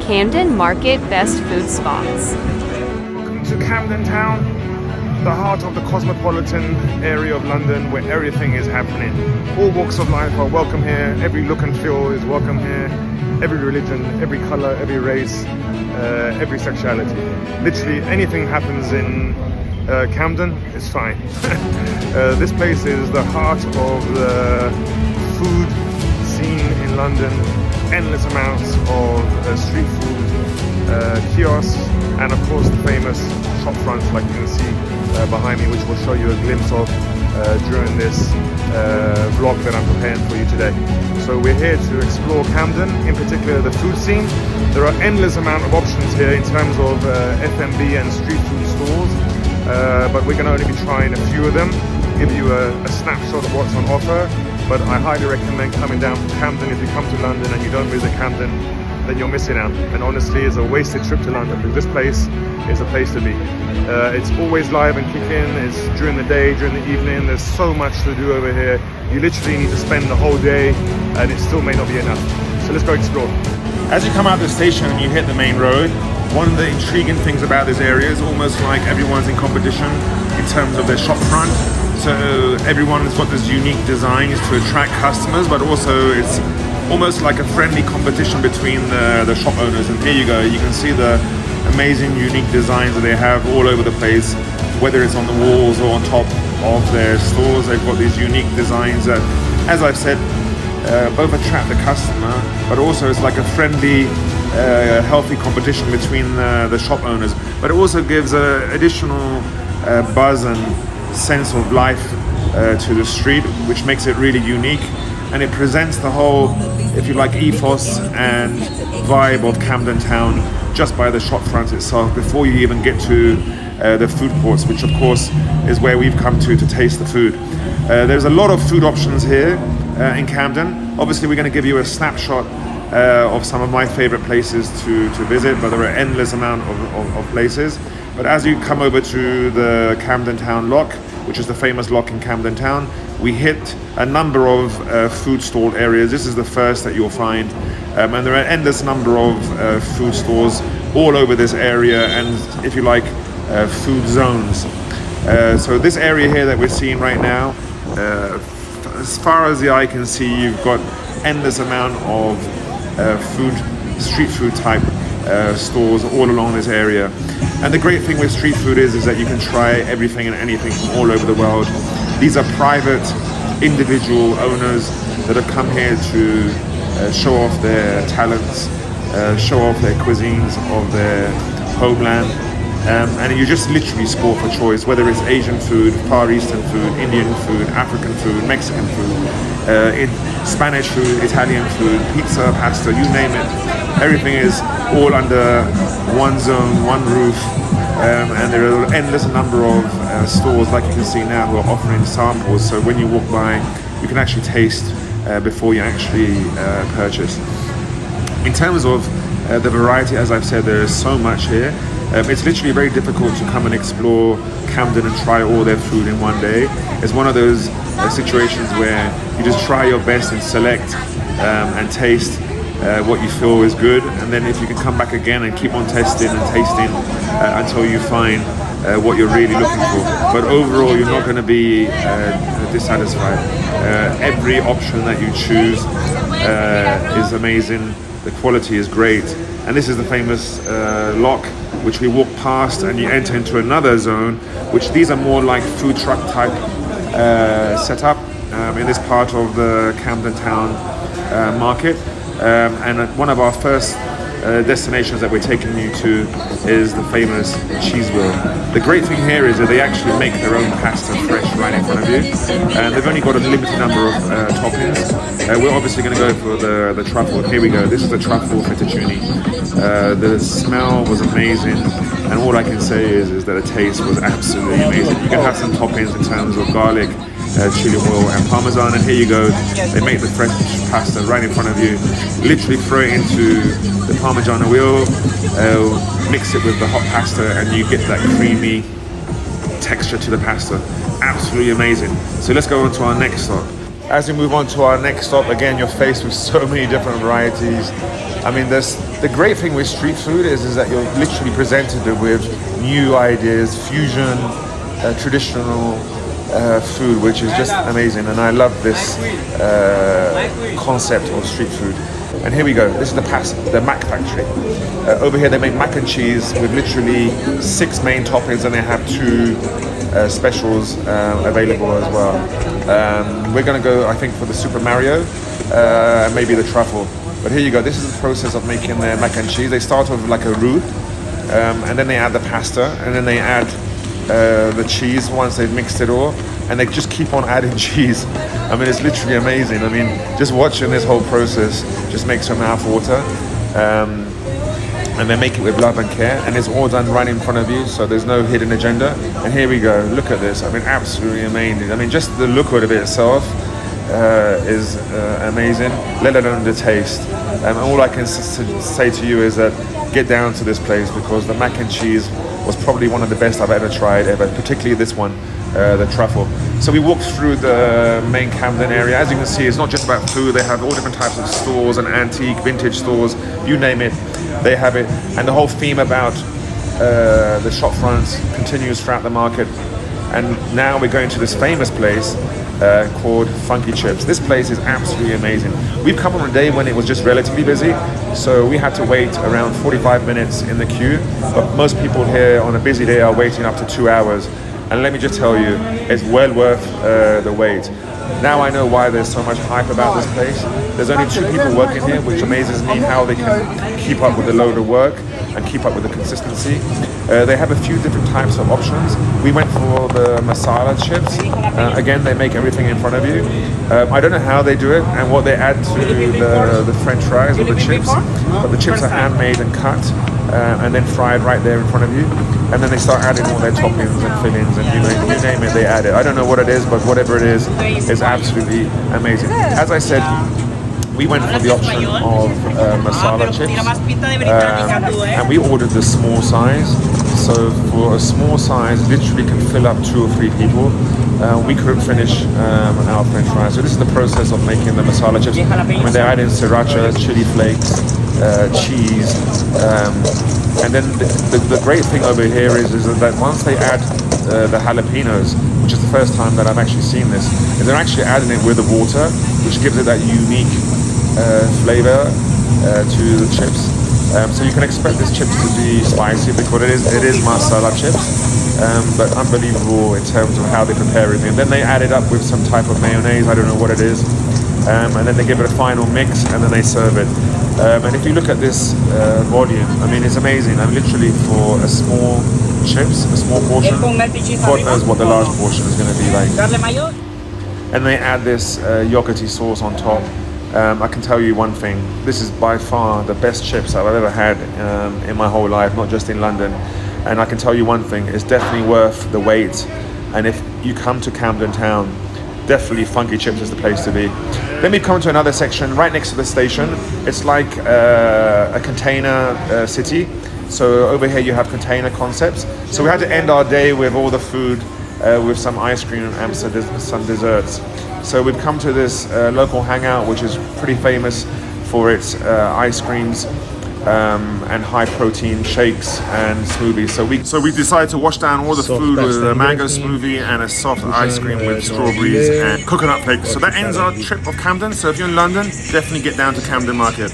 Camden Market best food spots. Welcome to Camden Town, the heart of the cosmopolitan area of London where everything is happening. All walks of life are welcome here, every look and feel is welcome here, every religion, every colour, every race, every sexuality. Literally anything happens in Camden is fine. This place is the heart of the food scene in London. Endless amounts of street food, kiosks, and of course the famous shop fronts like you can see behind me, which we'll show you a glimpse of during this vlog that I'm preparing for you today. So we're here to explore Camden, in particular the food scene. There are endless amount of options here in terms of F&B and street food stores, but we're going to only be trying a few of them, give you a snapshot of what's on offer. But I highly recommend coming down from Camden. If you come to London and you don't visit Camden, then you're missing out. And honestly, it's a wasted trip to London because this place is a place to be. It's always live and kicking. It's during the day, during the evening. There's so much to do over here. You literally need to spend the whole day and it still may not be enough. So let's go explore. As you come out of the station and you hit the main road, one of the intriguing things about this area is almost like everyone's in competition in terms of their shop front. So everyone has got this unique designs to attract customers, but also it's almost like a friendly competition between the shop owners. And here you go, you can see the amazing unique designs that they have all over the place, whether it's on the walls or on top of their stores. They've got these unique designs that, as I've said, both attract the customer, but also it's like a friendly, healthy competition between the shop owners. But it also gives an additional buzz and sense of life to the street, which makes it really unique, and it presents the whole, if you like, ethos and vibe of Camden Town just by the shop front itself before you even get to the food courts, which of course is where we've come to taste the food. There's a lot of food options here in Camden. Obviously we're going to give you a snapshot of some of my favorite places to visit, but there are endless amount of places. But as you come over to the Camden Town Lock, which is the famous lock in Camden Town, we hit a number of food stall areas. This is the first that you'll find, and there are an endless number of food stores all over this area, and if you like, food zones. So this area here that we're seeing right now, as far as the eye can see, you've got endless amount of street food type stores all along this area. And the great thing with street food is that you can try everything and anything from all over the world. These are private individual owners that have come here to show off their talents, show off their cuisines of their homeland, and you just literally score for choice, whether it's Asian food, Far Eastern food, Indian food, African food, Mexican food, Spanish food, Italian food, pizza, pasta, you name it. Everything is all under one zone, one roof, and there are an endless number of stores, like you can see now, who are offering samples. So when you walk by, you can actually taste before you actually purchase. In terms of the variety, as I've said, there is so much here. It's literally very difficult to come and explore Camden and try all their food in one day. It's one of those situations where you just try your best and select and taste what you feel is good, and then if you can come back again and keep on testing and tasting until you find what you're really looking for. But overall, you're not going to be dissatisfied. Every option that you choose is amazing. The quality is great, and this is the famous lock, which we walk past, and you enter into another zone, which these are more like food truck type setup in this part of the Camden Town Market. And one of our first destinations that we're taking you to is the famous cheese wheel. The great thing here is that they actually make their own pasta fresh right in front of you, and they've only got a limited number of toppings. We're obviously going to go for the truffle. Here we go. This is the truffle fettuccine. The smell was amazing, and all I can say is that the taste was absolutely amazing. You can have some toppings in terms of garlic, chili oil and parmesan, and here you go. They make the fresh pasta right in front of you. Literally throw it into the parmigiano wheel, mix it with the hot pasta, and you get that creamy texture to the pasta. Absolutely amazing. So let's go on to our next stop. As we move on to our next stop, again, you're faced with so many different varieties. I mean, there's the great thing with street food is that you're literally presented with new ideas, fusion, traditional food, which is just amazing. And I love this concept of street food. And here we go. This is the Mac factory. Over here they make mac and cheese with literally 6 main toppings, and they have 2 specials available as well. We're gonna go, I think, for the Super Mario and maybe the truffle. But here you go. This is the process of making their mac and cheese. They start with like a roux, and then they add the pasta, and then they add the cheese once they've mixed it all, and they just keep on adding cheese. I mean, it's literally amazing. I mean, just watching this whole process just makes your mouth water. And they make it with love and care, and it's all done right in front of you, so there's no hidden agenda. And here we go. Look at this. I mean, absolutely amazing. I mean, just the look of it itself is amazing, let alone the taste. And all I can say to you is that get down to this place, because the mac and cheese was probably one of the best I've ever tried, particularly this one, the truffle. So we walked through the main Camden area. As you can see, it's not just about food. They have all different types of stores and antique, vintage stores, you name it, they have it. And the whole theme about the shop fronts continues throughout the market. And now we're going to this famous place called Funky Chips. This place is absolutely amazing. We've come on a day when it was just relatively busy, so we had to wait around 45 minutes in the queue, but most people here on a busy day are waiting up to 2 hours. And let me just tell you, it's well worth the wait. Now I know why there's so much hype about this place. There's only 2 people working here, which amazes me how they can keep up with the load of work and keep up with the consistency. They have a few different types of options. We went for the masala chips. Again, they make everything in front of you. I don't know how they do it and what they add to the French fries or the chips, but the chips are handmade and cut and then fried right there in front of you. And then they start adding all their toppings and fillings and you name it, they add it. I don't know what it is, but whatever it is absolutely amazing. As I said, we went for the option of masala chips, and we ordered the small size. So for a small size, literally can fill up 2 or 3 people. We couldn't finish our French fries. So this is the process of making the masala chips. When they add in sriracha, chili flakes, cheese, and then the great thing over here is that once they add the jalapenos, which is the first time that I've actually seen this, is they're actually adding it with the water, which gives it that unique flavor to the chips. So you can expect this chips to be spicy because it is masala chips, but unbelievable in terms of how they prepare everything. And then they add it up with some type of mayonnaise, I don't know what it is, and then they give it a final mix and then they serve it. And if you look at this volume, I mean, it's amazing. I'm literally for a small chips, a small portion, God knows what the large portion is going to be like. And they add this yogurty sauce on top. I can tell you one thing, this is by far the best chips I've ever had in my whole life, not just in London. And I can tell you one thing, it's definitely worth the wait. And if you come to Camden Town, definitely Funky Chips is the place to be. Then we come to another section right next to the station. It's like a container city. So over here you have container concepts. So we had to end our day with all the food, with some ice cream and some desserts. So we've come to this local hangout, which is pretty famous for its ice creams and high protein shakes and smoothies. So we decided to wash down all the food with a mango smoothie and a soft ice cream with strawberries and coconut flakes. So that ends our trip of Camden. So if you're in London, definitely get down to Camden Market.